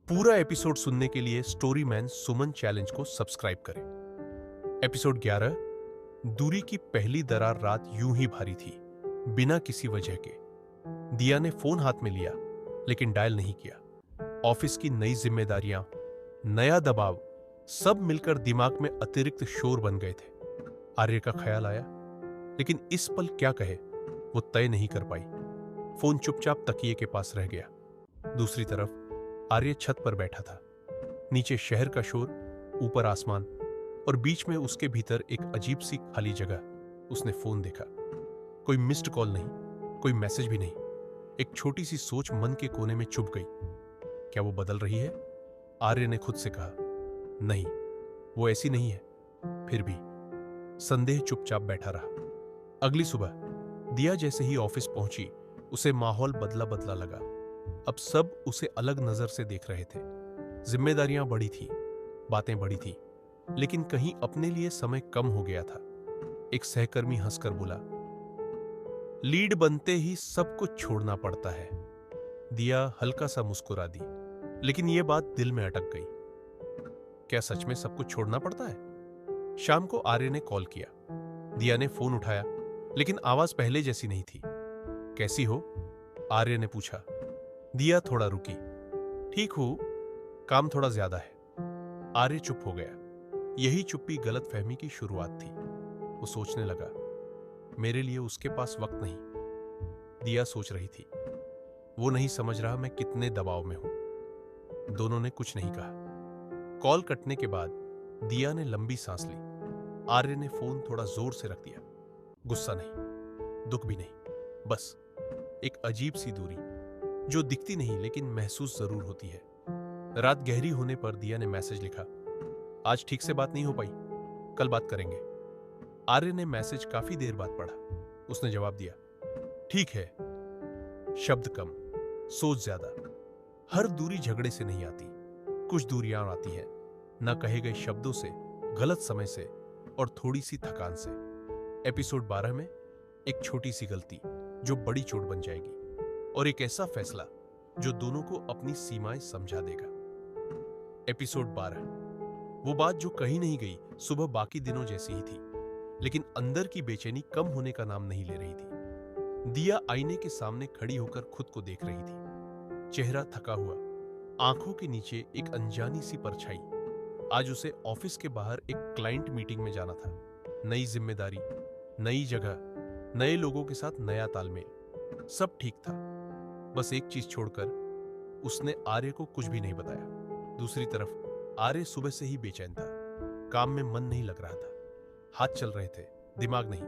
पूरा एपिसोड सुनने के लिए स्टोरी मैन सुमन चैलेंज को सब्सक्राइब करें। एपिसोड 11, दूरी की पहली दरार रात यूं ही भारी थी, बिना किसी वजह के। दिया ने फोन हाथ में लिया, लेकिन डायल नहीं किया। ऑफिस की नई जिम्मेदारियां, नया दबाव, सब मिलकर दिमाग में अतिरिक्त शोर बन गए थे। आर्य का ख्याल आया, लेकिन इस पल क्या कहे वो तय नहीं कर पाई। फोन चुपचाप तकिए के पास रह गया। दूसरी तरफ आर्य छत पर बैठा था। नीचे शहर का शोर, ऊपर आसमान, और बीच में उसके भीतर एक अजीब सी खाली जगह। उसने फोन देखा। कोई मिस्ड कॉल नहीं, कोई मैसेज भी नहीं। एक छोटी सी सोच मन के कोने में चुभ गई। क्या वो बदल रही है? आर्य ने खुद से कहा, नहीं, वो ऐसी नहीं है। फिर भी संदेह चुपचाप बैठा रहा। अगली सुबह दिया जैसे ही ऑफिस पहुंची, उसे माहौल बदला बदला लगा। अब सब उसे अलग नजर से देख रहे थे। जिम्मेदारियां बड़ी थी, बातें बड़ी थी, लेकिन कहीं अपने लिए समय कम हो गया था। एक सहकर्मी हंसकर बोला, लीड बनते ही सब कुछ छोड़ना पड़ता है। दिया हल्का सा मुस्कुरा दी, लेकिन यह बात दिल में अटक गई। क्या सच में सब कुछ छोड़ना पड़ता है? शाम को आर्य ने कॉल किया। दिया ने फोन उठाया, लेकिन आवाज पहले जैसी नहीं थी। कैसी हो? आर्य ने पूछा। दिया थोड़ा रुकी। ठीक हूं, काम थोड़ा ज्यादा है। आर्य चुप हो गया। यही चुप्पी गलत फहमी की शुरुआत थी। वो सोचने लगा, मेरे लिए उसके पास वक्त नहीं। दिया सोच रही थी, वो नहीं समझ रहा मैं कितने दबाव में हूं। दोनों ने कुछ नहीं कहा। कॉल कटने के बाद दिया ने लंबी सांस ली। आर्य ने फोन थोड़ा जोर से रख दिया। गुस्सा नहीं, दुख भी नहीं, बस एक अजीब सी दूरी, जो दिखती नहीं लेकिन महसूस जरूर होती है। रात गहरी होने पर दिया ने मैसेज लिखा, आज ठीक से बात नहीं हो पाई, कल बात करेंगे। आर्य ने मैसेज काफी देर बाद पढ़ा। उसने जवाब दिया, ठीक है। शब्द कम, सोच ज्यादा। हर दूरी झगड़े से नहीं आती, कुछ दूरियां आती हैं ना कहे गए शब्दों से, गलत समय से, और थोड़ी सी थकान से। एपिसोड 12 में एक छोटी सी गलती जो बड़ी चोट बन जाएगी, और एक ऐसा फैसला जो दोनों को अपनी सीमाएं समझा देगा। एपिसोड 12, वो बात जो कहीं नहीं गई सुबह बाकी दिनों जैसी ही थी, लेकिन अंदर की बेचैनी कम होने का नाम नहीं ले रही थी। दिया आईने के सामने खड़ी होकर खुद को देख रही थी। चेहरा थका हुआ, आंखों के नीचे एक अनजानी सी परछाई। आज उसे ऑफिस के बाहर एक क्लाइंट मीटिंग में जाना था। नई जिम्मेदारी, नई जगह, नए लोगों के साथ नया तालमेल, सब ठीक था। बस एक चीज छोड़कर उसने आर्य को कुछ भी नहीं बताया। दूसरी तरफ आर्य सुबह से ही बेचैन था। काम में मन नहीं लग रहा था, हाथ चल रहे थे, दिमाग नहीं।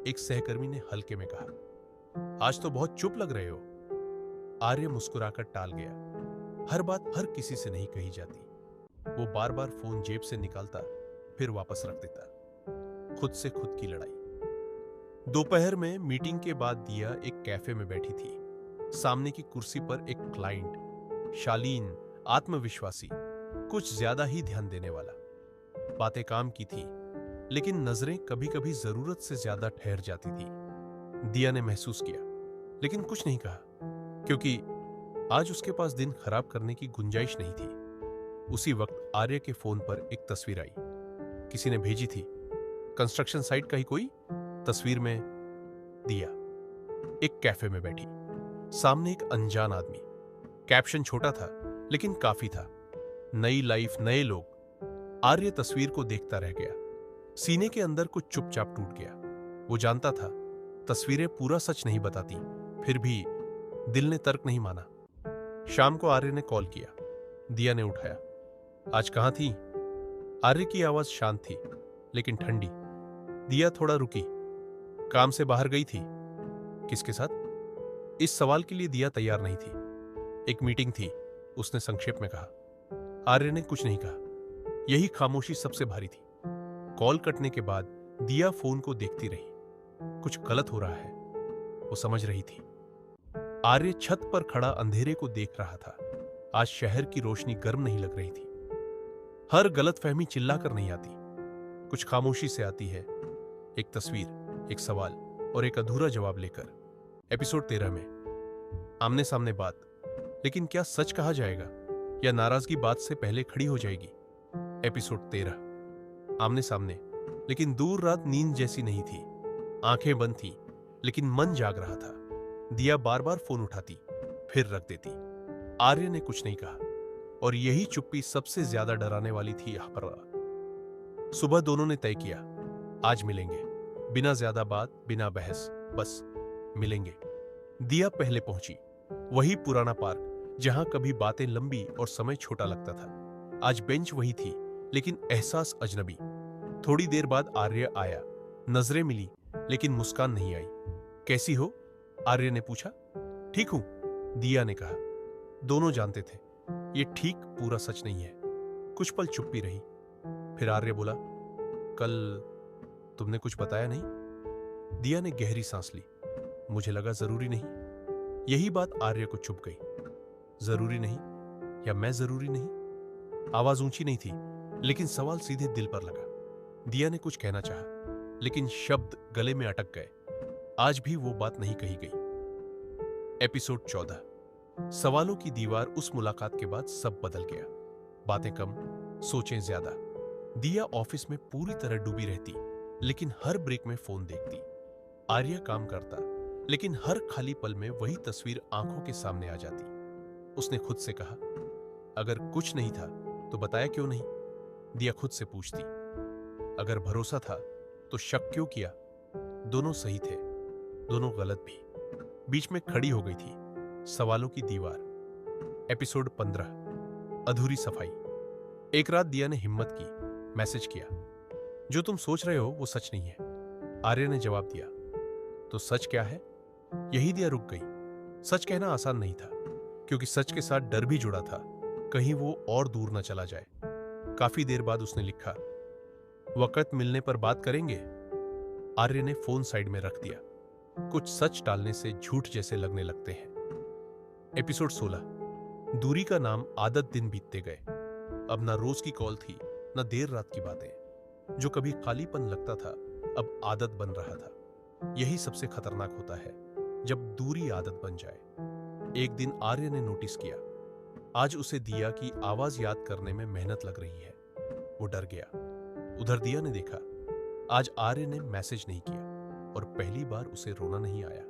एक सहकर्मी ने हल्के में कहा, आज तो बहुत चुप लग रहे हो। आर्य मुस्कुराकर टाल गया। हर बात हर किसी से नहीं कही जाती। वो बार बार फोन जेब से निकालता, फिर वापस रख देता। खुद से खुद की लड़ाई। दोपहर में मीटिंग के बाद दिया एक कैफे में बैठी थी। सामने की कुर्सी पर एक क्लाइंट, शालीन, आत्मविश्वासी, कुछ ज्यादा ही ध्यान देने वाला। बातें काम की थी, लेकिन नजरें कभी कभी जरूरत से ज्यादा ठहर जाती थी। दिया ने महसूस किया, लेकिन कुछ नहीं कहा, क्योंकि आज उसके पास दिन खराब करने की गुंजाइश नहीं थी। उसी वक्त आर्य के फोन पर एक तस्वीर आई। किसी ने भेजी थी, कंस्ट्रक्शन साइट का ही कोई। तस्वीर में दिया एक कैफे में बैठी, सामने एक अनजान आदमी। कैप्शन छोटा था, लेकिन काफी था, नई लाइफ, नए लोग। आर्य तस्वीर को देखता रह गया। सीने के अंदर कुछ चुपचाप टूट गया। वो जानता था तस्वीरें पूरा सच नहीं बताती, फिर भी दिल ने तर्क नहीं माना। शाम को आर्य ने कॉल किया। दिया ने उठाया। आज कहां थी? आर्य की आवाज शांत थी, लेकिन ठंडी। दिया थोड़ा रुकी। काम से बाहर गई थी। किसके साथ? इस सवाल के लिए दिया तैयार नहीं थी। एक मीटिंग थी, उसने संक्षेप में कहा। आर्य ने कुछ नहीं कहा। यही खामोशी सबसे भारी थी। कॉल कटने के बाद दिया फोन को देखती रही। कुछ गलत हो रहा है, वो समझ रही थी। आर्य छत पर खड़ा अंधेरे को देख रहा था। आज शहर की रोशनी गर्म नहीं लग रही थी। हर गलतफहमी चिल्लाकर नहीं आती, कुछ खामोशी से आती है। एक तस्वीर, एक सवाल, और एक अधूरा जवाब लेकर। एपिसोड 13 में आमने सामने बात, लेकिन क्या सच कहा जाएगा या नाराजगी बात से पहले खड़ी हो जाएगी। एपिसोड 13। आमने सामने, लेकिन दूर रात नींद जैसी नहीं थी। आंखें बंद थी, लेकिन मन जाग रहा था। दिया बार बार फोन उठाती, फिर रख देती। आर्य ने कुछ नहीं कहा, और यही चुप्पी सबसे ज्यादा डराने वाली थी। सुबह दोनों ने तय किया, आज मिलेंगे, बिना ज्यादा बात, बिना बहस, बस मिलेंगे। दिया पहले पहुंची, वही पुराना पार्क जहां कभी बातें लंबी और समय छोटा लगता था। आज बेंच वही थी, लेकिन एहसास अजनबी। थोड़ी देर बाद आर्य आया। नजरें मिली, लेकिन मुस्कान नहीं आई। कैसी हो? आर्य ने पूछा। ठीक हूं, दिया ने कहा। दोनों जानते थे ये ठीक पूरा सच नहीं है। कुछ पल चुप्पी रही, फिर आर्य बोला, कल तुमने कुछ बताया नहीं? दिया ने गहरी सांस ली। मुझे लगा जरूरी नहीं। यही बात आर्य को चुभ गई। जरूरी नहीं, या मैं जरूरी नहीं? आवाज ऊंची नहीं थी, लेकिन सवाल सीधे दिल पर लगा। दिया ने कुछ कहना चाहा, लेकिन शब्द गले में अटक गए। आज भी वो बात नहीं कही गई। एपिसोड 14। सवालों की दीवार। उस मुलाकात के बाद सब बदल गया। बातें कम, सोचें ज्यादा। दिया ऑफिस में पूरी तरह डूबी रहती, लेकिन हर ब्रेक में फोन देखती। आर्य काम करता, लेकिन हर खाली पल में वही तस्वीर आंखों के सामने आ जाती। उसने खुद से कहा, अगर कुछ नहीं था तो बताया क्यों नहीं? दिया खुद से पूछती। अगर भरोसा था तो शक क्यों किया? दोनों सही थे, दोनों गलत भी। बीच में खड़ी हो गई थी सवालों की दीवार। एपिसोड 15। अधूरी सफाई। एक रात दिया ने हिम्मत की, मैसेज किया, जो तुम सोच रहे हो वो सच नहीं है। आर्य ने जवाब दिया, तो सच क्या है? यही दिया रुक गई। सच कहना आसान नहीं था, क्योंकि सच के साथ डर भी जुड़ा था, कहीं वो और दूर न चला जाए। काफी देर बाद उसने लिखा, वक्त मिलने पर बात करेंगे। आर्य ने फोन साइड में रख दिया। कुछ सच टालने से झूठ जैसे लगने लगते हैं। एपिसोड 16। दूरी का नाम। आदत दिन बीतते गए। अब ना रोज की कॉल थी, ना देर रात की बातें। जो कभी खालीपन लगता था, अब आदत बन रहा था। यही सबसे खतरनाक होता है, जब दूरी आदत बन जाए। एक दिन आर्य ने नोटिस किया, आज उसे दिया की आवाज याद करने में मेहनत लग रही है। वो डर गया। उधर दिया ने देखा, आज आर्य ने मैसेज नहीं किया, और पहली बार उसे रोना नहीं आया।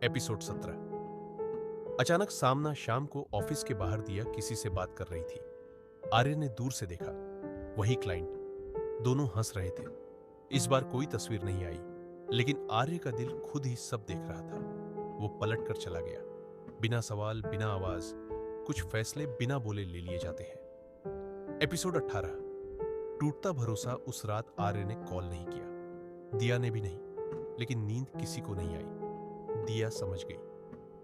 एपिसोड 17। अचानक सामना। शाम को ऑफिस के बाहर दिया किसी से बात कर रही थी। आर्य ने दूर से देखा, वही क्लाइंट। दोनों हंस रहे थे। इस बार कोई तस्वीर नहीं आई, लेकिन आर्य का दिल खुद ही सब देख रहा था। वो पलट कर चला गया। बिना सवाल, बिना आवाज। कुछ फैसले बिना बोले ले लिए जाते हैं। एपिसोड 18। टूटता भरोसा। उस रात आर्य ने कॉल नहीं किया, दिया ने भी नहीं, लेकिन नींद किसी को नहीं आई। दिया समझ गई,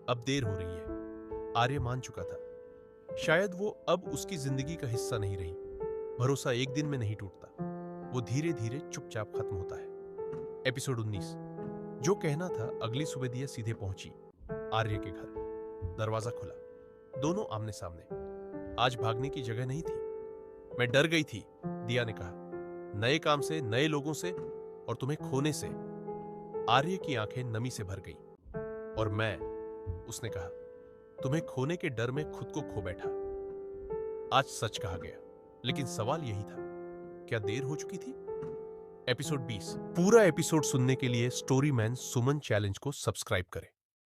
अब देर हो रही है। आर्य मान चुका था, शायद वो अब उसकी जिंदगी का हिस्सा नहीं रही। भरोसा एक दिन में नहीं टूटता, वो धीरे धीरे चुपचाप खत्म होता है। एपिसोड 19। जो कहना था। अगली सुबह दिया सीधे पहुंची आर्य के घर। दरवाजा खुला, दोनों आमने सामने। आज भागने की जगह नहीं थी। मैं डर गई थी, दिया ने कहा, नए काम से, नए लोगों से, और तुम्हें खोने से। आर्य की आंखें नमी से भर गई। और मैं, उसने कहा, तुम्हें खोने के डर में खुद को खो बैठा। आज सच कहा गया, लेकिन सवाल यही था, क्या देर हो चुकी थी? एपिसोड 20। पूरा एपिसोड सुनने के लिए स्टोरी मैन सुमन चैलेंज को सब्सक्राइब करें।